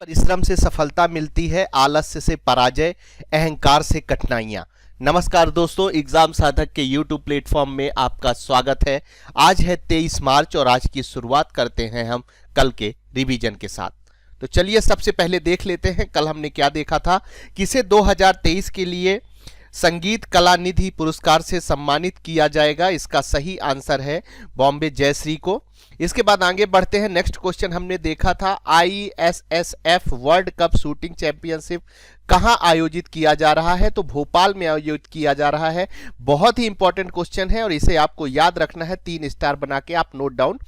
परिश्रम से सफलता मिलती है, आलस्य से पराजय, अहंकार से कठिनाइयां। नमस्कार दोस्तों, एग्जाम साधक के YouTube प्लेटफॉर्म में आपका स्वागत है। आज है 23 मार्च और आज की शुरुआत करते हैं हम कल के रिवीजन के साथ। तो चलिए सबसे पहले देख लेते हैं कल हमने क्या देखा था। किसे 2023 के लिए संगीत कला निधि पुरस्कार से सम्मानित किया जाएगा? इसका सही आंसर है बॉम्बे जयश्री को। इसके बाद आगे बढ़ते हैं। नेक्स्ट क्वेश्चन हमने देखा था ISSF world cup shooting championship कहां आयोजित किया जा रहा है? तो भोपाल में आयोजित किया जा रहा है। बहुत ही इंपॉर्टेंट क्वेश्चन है और इसे आपको याद रखना है। 3 स्टार बना के आप नोट डाउन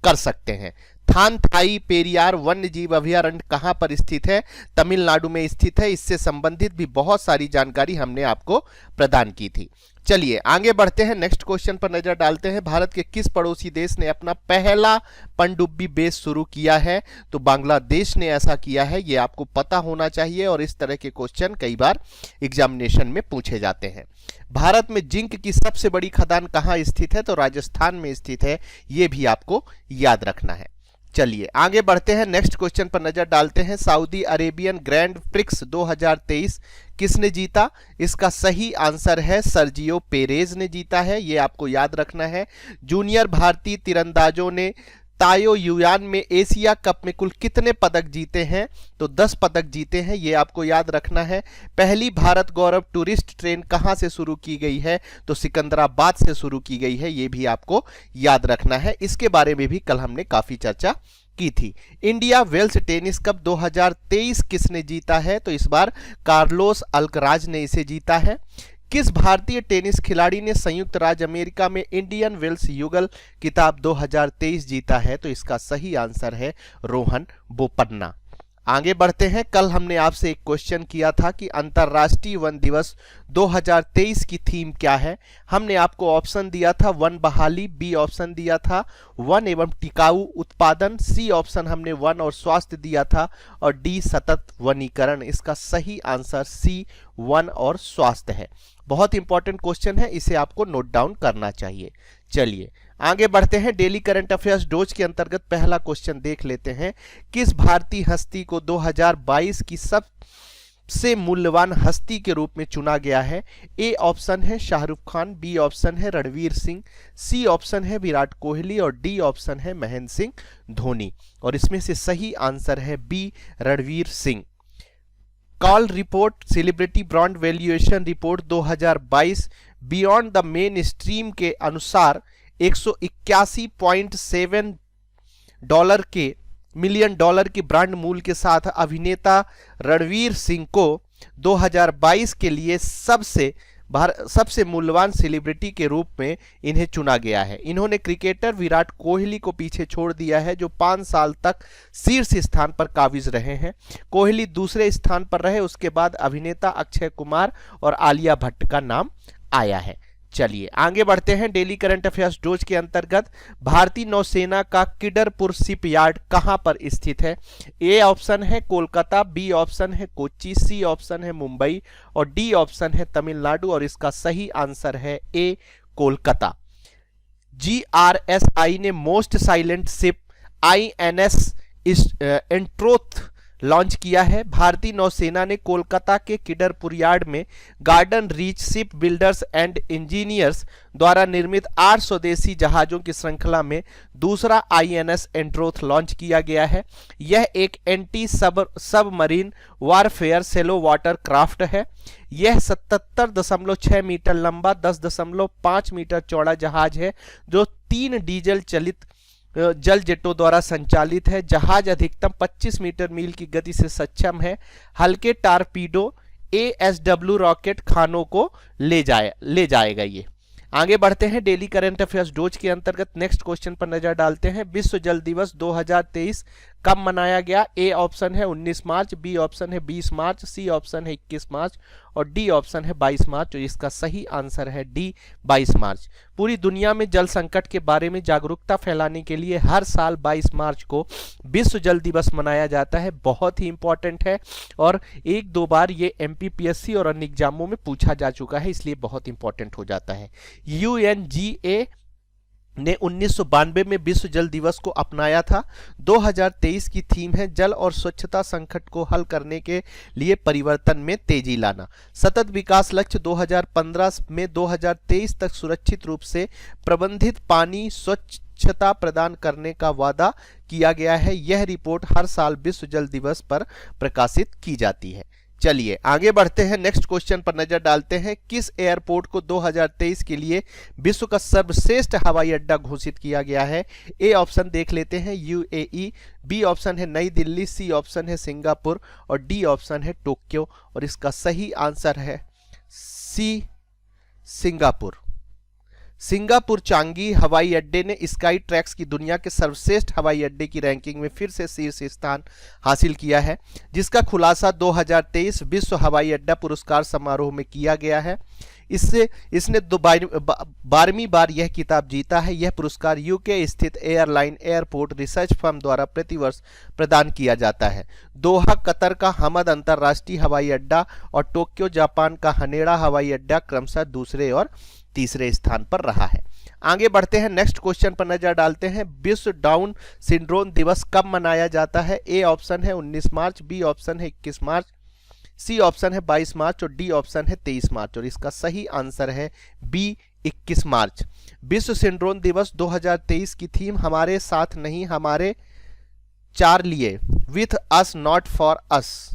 कर सकते हैं। थानथाई पेरियार वन्य जीव अभयारण्य कहां पर स्थित है? तमिलनाडु में स्थित है। इससे संबंधित भी बहुत सारी जानकारी हमने आपको प्रदान की थी। चलिए आगे बढ़ते हैं। नेक्स्ट क्वेश्चन पर नजर डालते हैं। भारत के किस पड़ोसी देश ने अपना पहला पनडुब्बी बेस शुरू किया है? तो बांग्लादेश ने ऐसा किया है। ये आपको पता होना चाहिए और इस तरह के क्वेश्चन कई बार एग्जामिनेशन में पूछे जाते हैं। भारत में जिंक की सबसे बड़ी खदान कहां स्थित है? तो राजस्थान में स्थित है। यह भी आपको याद रखना है। चलिए आगे बढ़ते हैं। नेक्स्ट क्वेश्चन पर नजर डालते हैं। सऊदी अरेबियन ग्रैंड प्रिक्स 2023 किसने जीता? इसका सही आंसर है सर्जियो पेरेज ने जीता है। यह आपको याद रखना है। जूनियर भारतीय तीरंदाजों ने ताओ युयान में एशिया कप में कुल कितने पदक जीते हैं? तो 10 पदक जीते हैं। ये आपको याद रखना है। पहली भारत गौरव टूरिस्ट ट्रेन कहां से शुरू की गई है? तो सिकंदराबाद से शुरू की गई है। ये भी आपको याद रखना है। इसके बारे में भी कल हमने काफी चर्चा की थी। इंडिया वेल्स टेनिस कप 2023 किसने जीता है? तो इस बार कार्लोस अल्कराज ने इसे जीता है। किस भारतीय टेनिस खिलाड़ी ने संयुक्त राज्य अमेरिका में इंडियन वेल्स युगल खिताब 2023 जीता है? तो इसका सही आंसर है रोहन बोपन्ना। आगे बढ़ते हैं। कल हमने आपसे एक क्वेश्चन किया था कि अंतर्राष्ट्रीय वन दिवस 2023 की थीम क्या है? हमने आपको ऑप्शन दिया था वन बहाली, बी ऑप्शन दिया था वन एवं टिकाऊ उत्पादन, सी ऑप्शन हमने वन और स्वास्थ्य दिया था और डी सतत वनीकरण। इसका सही आंसर सी वन और स्वास्थ्य है। बहुत इंपॉर्टेंट क्वेश्चन है, इसे आपको नोट डाउन करना चाहिए। चलिए आगे बढ़ते हैं। डेली करंट अफेयर्स डोज के अंतर्गत पहला क्वेश्चन देख लेते हैं। किस भारतीय हस्ती को 2022 की सबसे मूल्यवान हस्ती के रूप में चुना गया है? ए ऑप्शन है शाहरुख खान, बी ऑप्शन है रणवीर सिंह, सी ऑप्शन है विराट कोहली और डी ऑप्शन है महेंद्र सिंह धोनी। और इसमें से सही आंसर है B Ranveer Singh. Kroll report celebrity brand valuation report 2022 beyond the mainstream के अनुसार 181.7 मिलियन डॉलर की ब्रांड मूल्य के साथ अभिनेता रणवीर सिंह को 2022 के लिए सबसे मूल्यवान सेलिब्रिटी के रूप में इन्हें चुना गया है। इन्होंने क्रिकेटर विराट कोहली को पीछे छोड़ दिया है, जो 5 साल तक शीर्ष स्थान पर काबिज रहे हैं। कोहली दूसरे स्थान पर रहे। उसके बाद अभिनेता अक्षय कुमार और आलिया भट्ट का नाम आया है। चलिए आगे बढ़ते हैं। डेली करंट अफेयर्स डोज के अंतर्गत भारतीय नौसेना का किडरपुर शिपयार्ड कहां पर स्थित है? ए ऑप्शन है कोलकाता, बी ऑप्शन है कोच्चि, सी ऑप्शन है मुंबई और डी ऑप्शन है तमिलनाडु। और इसका सही आंसर है ए कोलकाता। GRSI ने most silent ship INS Androth launch किया है। भारतीय नौसेना ने कोलकाता के किडरपुर यार्ड में Garden Reach Ship Builders and Engineers द्वारा निर्मित 8 स्वदेशी जहाजों की श्रृंखला में दूसरा INS एंट्रोथ लॉन्च किया गया है। यह एक anti submarine warfare shallow water craft है। यह 77.6 मीटर लंबा 10.5 मीटर चौड़ा जहाज है, जो 3 डीजल चलित जल जेटों द्वारा संचालित है। जहाज अधिकतम 25 मीटर मील की गति से सक्षम है। हल्के टारपीडो ASW रॉकेट खानों को ले जाएगा। ये आगे बढ़ते हैं। डेली करंट अफेयर्स डोज के अंतर्गत नेक्स्ट क्वेश्चन पर नजर डालते हैं। विश्व जल दिवस 2023 कब मनाया गया? ए ऑप्शन है 19 मार्च, बी ऑप्शन है 20 मार्च, सी ऑप्शन है 21 मार्च और डी ऑप्शन है 22 मार्च। और इसका सही आंसर है डी 22 मार्च। पूरी दुनिया में जल संकट के बारे में जागरूकता फैलाने के लिए हर साल 22 मार्च को विश्व जल दिवस मनाया जाता है। बहुत ही इंपॉर्टेंट है और 1-2 बार ये MPPSC और अन्य एग्जामों में पूछा जा चुका है, इसलिए बहुत इंपॉर्टेंट हो जाता है। UNGA ने 1992 में विश्व जल दिवस को अपनाया था। 2023 की थीम है जल और स्वच्छता संकट को हल करने के लिए परिवर्तन में तेजी लाना। सतत विकास लक्ष्य 2015 में 2023 तक सुरक्षित रूप से प्रबंधित पानी स्वच्छता प्रदान करने का वादा किया गया है। यह रिपोर्ट हर साल विश्व जल दिवस पर प्रकाशित की जाती है। चलिए आगे बढ़ते हैं, नेक्स्ट क्वेश्चन पर नजर डालते हैं। किस एयरपोर्ट को 2023 के लिए विश्व का सर्वश्रेष्ठ हवाई अड्डा घोषित किया गया है? ए ऑप्शन देख लेते हैं यूएई, बी ऑप्शन है नई दिल्ली, सी ऑप्शन है सिंगापुर और डी ऑप्शन है टोक्यो। और इसका सही आंसर है सी, सिंगापुर। सिंगापुर चांगी हवाई अड्डे ने स्काई ट्रैक्स की दुनिया के सर्वश्रेष्ठ हवाई अड्डे की रैंकिंग में फिर से शीर्ष स्थान हासिल किया है, जिसका खुलासा 2023 विश्व हवाई अड्डा पुरस्कार समारोह में किया गया है। इसने 12वीं बार यह खिताब जीता है। यह पुरस्कार यूके स्थित एयरलाइन एयरपोर्ट रिसर्च फर्म द्वारा प्रतिवर्ष प्रदान किया जाता है। दोहा कतर का हमद अंतर्राष्ट्रीय हवाई अड्डा और टोक्यो जापान का हनेडा हवाई अड्डा क्रमशः दूसरे और तीसरे स्थान पर रहा है। आगे बढ़ते हैं, नेक्स्ट क्वेश्चन पर नजर डालते हैं। विश्व डाउन सिंड्रोम दिवस कब मनाया जाता है? ए ऑप्शन है 19 मार्च, बी ऑप्शन है 21 मार्च, सी ऑप्शन है 22 मार्च और डी ऑप्शन है 23 मार्च। और इसका सही आंसर है बी, 21 मार्च। विश्व सिंड्रोम दिवस 2023 की थीम हमारे साथ नहीं हमारे चार लिए, with us not for us,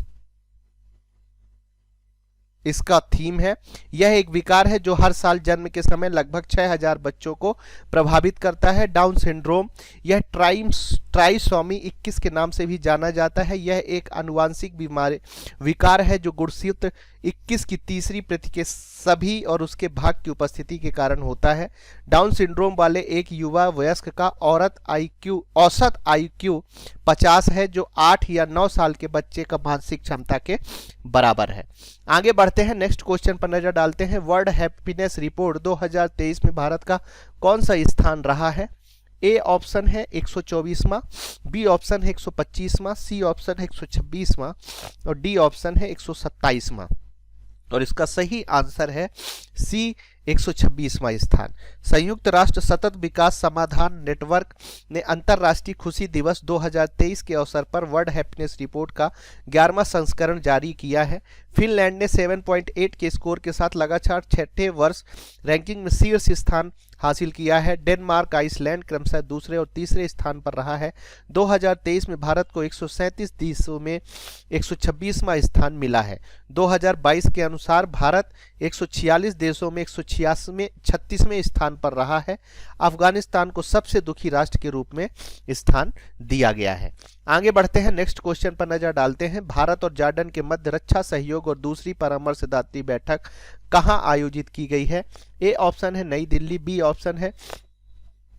इसका थीम है। यह एक विकार है जो हर साल जन्म के समय लगभग 6000 बच्चों को प्रभावित करता है। डाउन सिंड्रोम यह ट्राइसोमी 21 के नाम से भी जाना जाता है। यह एक आनुवांशिक बीमारी विकार है जो गुणसूत्र 21 की तीसरी प्रति के सभी और उसके भाग की उपस्थिति के कारण होता है। डाउन सिंड्रोम वाले एक युवा वयस्क का औसत IQ 50 है, जो 8 या 9 साल के बच्चे का मानसिक क्षमता के बराबर है। आगे बढ़ते हैं, नेक्स्ट क्वेश्चन पर नजर डालते हैं। वर्ल्ड हैप्पीनेस रिपोर्ट 2023 में भारत का कौन सा स्थान रहा है? ए ऑप्शन है 124वां, बी ऑप्शन है 125वां, सी ऑप्शन है 126वां और डी ऑप्शन है 127वां। और इसका सही आंसर है सी, 126वां स्थान। संयुक्त राष्ट्र सतत विकास समाधान नेटवर्क ने अंतर्राष्ट्रीय खुशी दिवस 2023 के अवसर पर वर्ल्ड हैप्पीनेस रिपोर्ट का 11वां संस्करण जारी किया है। फिनलैंड ने 7.8 के स्कोर के साथ लगातार छठे वर्ष रैंकिंग में शीर्ष स्थान हासिल किया है। डेनमार्क, आइसलैंड क्रमशः दूसरे और तीसरे स्थान पर रहा है। 2023 में भारत को 137 देशों में 126वां स्थान मिला है। 2022 के अनुसार भारत 146 देशों में 136वें स्थान पर रहा है। अफगानिस्तान को सबसे दुखी राष्ट्र के रूप में स्थान दिया गया है। आगे बढ़ते हैं, नेक्स्ट क्वेश्चन पर नजर डालते हैं। भारत और जॉर्डन के मध्य रक्षा सहयोग और दूसरी परामर्शदात्री बैठक कहां आयोजित की गई है? ए ऑप्शन है नई दिल्ली, बी ऑप्शन है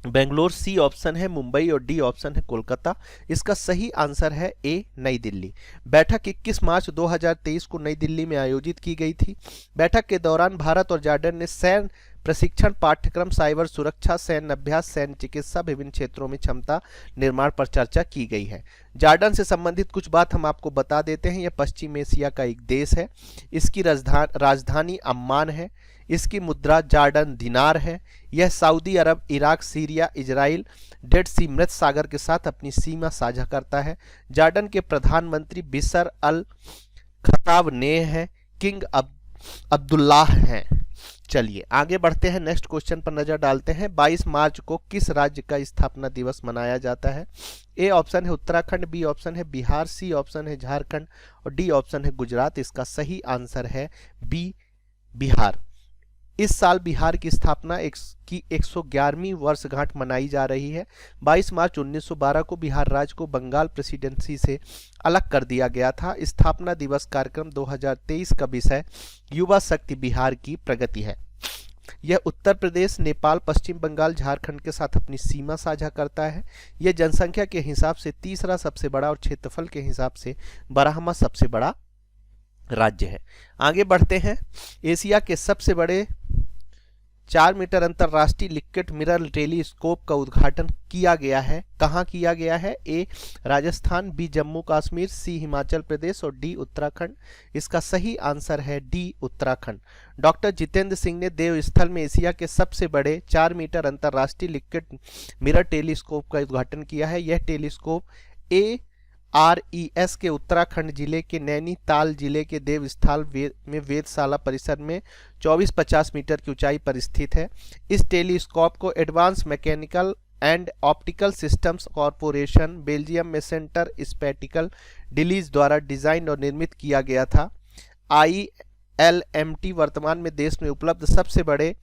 बेंगलोर, सी ऑप्शन है मुंबई और डी ऑप्शन है कोलकाता। इसका सही आंसर है ए, नई दिल्ली। बैठक 21 मार्च 2023 को नई दिल्ली में आयोजित की गई थी। बैठक के दौरान भारत और जॉर्डन ने सैन्य प्रशिक्षण पाठ्यक्रम, साइबर सुरक्षा, सैन्य अभ्यास, सैन्य चिकित्सा, विभिन्न क्षेत्रों में क्षमता निर्माण पर चर्चा की गई है। जॉर्डन से संबंधित कुछ बात हम आपको बता देते हैं। यह पश्चिम एशिया का एक देश है। इसकी राजधानी अम्मान है। इसकी मुद्रा जॉर्डन दिनार है। यह सऊदी अरब, इराक, सीरिया, इजराइल, डेड सी मृत सागर के साथ अपनी सीमा साझा करता है। जॉर्डन के प्रधानमंत्री बिशर अल खताब-नेह हैं। किंग अब्दुल्लाह हैं। चलिए आगे बढ़ते हैं, नेक्स्ट क्वेश्चन पर नजर डालते हैं। 22 मार्च को किस राज्य का स्थापना दिवस मनाया जाता है? ए ऑप्शन है उत्तराखंड, बी ऑप्शन है बिहार, सी ऑप्शन है झारखंड और डी ऑप्शन है गुजरात। इसका सही आंसर है बी, बिहार। इस साल बिहार की स्थापना की 111वीं वर्षगांठ मनाई जा रही है। 22 मार्च 1912 को बिहार राज्य को बंगाल प्रेसिडेंसी से अलग कर दिया गया था। स्थापना दिवस कार्यक्रम 2023 का विषय युवा शक्ति बिहार की प्रगति है। यह उत्तर प्रदेश, नेपाल, पश्चिम बंगाल, झारखंड के साथ अपनी सीमा साझा करता है। यह जनसंख्या के हिसाब से तीसरा सबसे बड़ा और क्षेत्रफल के हिसाब से 12वां सबसे बड़ा राज्य है। आगे बढ़ते हैं, एशिया के सबसे बड़े 4 मीटर अंतरराष्ट्रीय लिक्विड मिरर टेलीस्कोप का उद्घाटन किया गया है? कहाँ किया गया है? ए राजस्थान, बी जम्मू कश्मीर, सी हिमाचल प्रदेश और डी उत्तराखंड। इसका सही आंसर है डी उत्तराखंड। डॉक्टर जितेंद्र सिंह ने देवस्थल में एशिया के सबसे बड़े 4 मीटर अंतरराष्ट्रीय लिक्विड मिरर टेलीस्कोप का उद्घाटन किया है। यह टेलीस्कोप ARES के उत्तराखंड जिले के नैनीताल जिले के देवस्थल में वेधशाला परिसर में 2450 मीटर की ऊंचाई पर स्थित है। इस टेलीस्कोप को advance mechanical and optical systems corporation Belgium में सेंटर स्पेटिकल डिलीज द्वारा डिजाइन और निर्मित किया गया था। ILMT वर्तमान में देश में उपलब्ध सबसे बड़े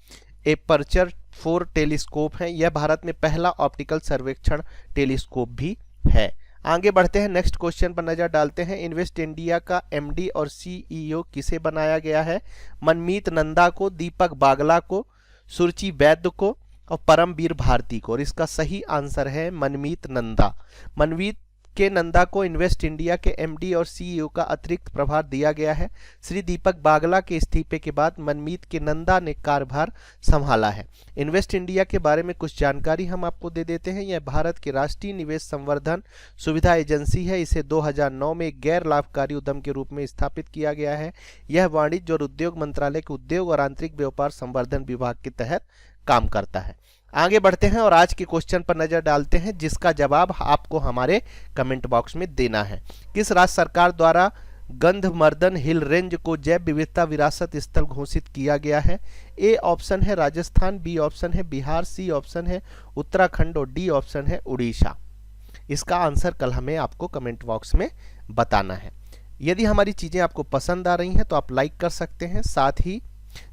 एपर्चर 4 टेलीस्कोप हैं। यह भारत में पहला ऑप्टिकल सर्वेक्षण टेलीस्कोप भी है। आगे बढ़ते हैं, नेक्स्ट क्वेश्चन पर नजर डालते हैं। इन्वेस्ट इंडिया का MD और CEO किसे बनाया गया है? मनमीत नंदा को, दीपक बागला को, सुरुचि वैद्य को और परमवीर भारती को। और इसका सही आंसर है मनमीत नंदा। मनमीत के नंदा को इन्वेस्ट इंडिया के MD और CEO का अतिरिक्त प्रभार दिया गया है। श्री दीपक बागला के इस्तीफे के बाद मनमीत के नंदा ने कार्यभार संभाला है। इन्वेस्ट इंडिया के बारे में कुछ जानकारी हम आपको दे देते हैं। यह भारत की राष्ट्रीय निवेश संवर्धन सुविधा एजेंसी है। इसे 2009 में एक गैर लाभकारी उद्यम के रूप में स्थापित किया गया है। यह वाणिज्य और उद्योग मंत्रालय के उद्योग और आंतरिक व्यापार संवर्धन विभाग के तहत काम करता है। आगे बढ़ते हैं और आज के क्वेश्चन पर नजर डालते हैं, जिसका जवाब आपको हमारे कमेंट बॉक्स में देना है। किस राज्य सरकार द्वारा गंधमर्दन हिल रेंज को जैव विविधता विरासत स्थल घोषित किया गया है? ए ऑप्शन है राजस्थान, बी ऑप्शन है बिहार, सी ऑप्शन है उत्तराखंड और डी ऑप्शन है उड़ीसा। इसका आंसर कल हमें आपको कमेंट बॉक्स में बताना है। यदि हमारी चीज़ें आपको पसंद आ रही हैं तो आप लाइक कर सकते हैं। साथ ही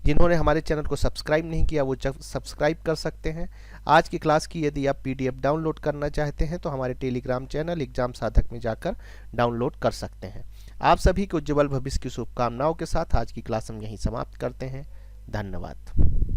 जिन्होंने हमारे चैनल को सब्सक्राइब नहीं किया वो सब्सक्राइब कर सकते हैं। आज की क्लास की यदि आप PDF डाउनलोड करना चाहते हैं तो हमारे टेलीग्राम चैनल एग्जाम साधक में जाकर डाउनलोड कर सकते हैं। आप सभी को उज्जवल भविष्य की शुभकामनाओं के साथ आज की क्लास हम यहीं समाप्त करते हैं। धन्यवाद।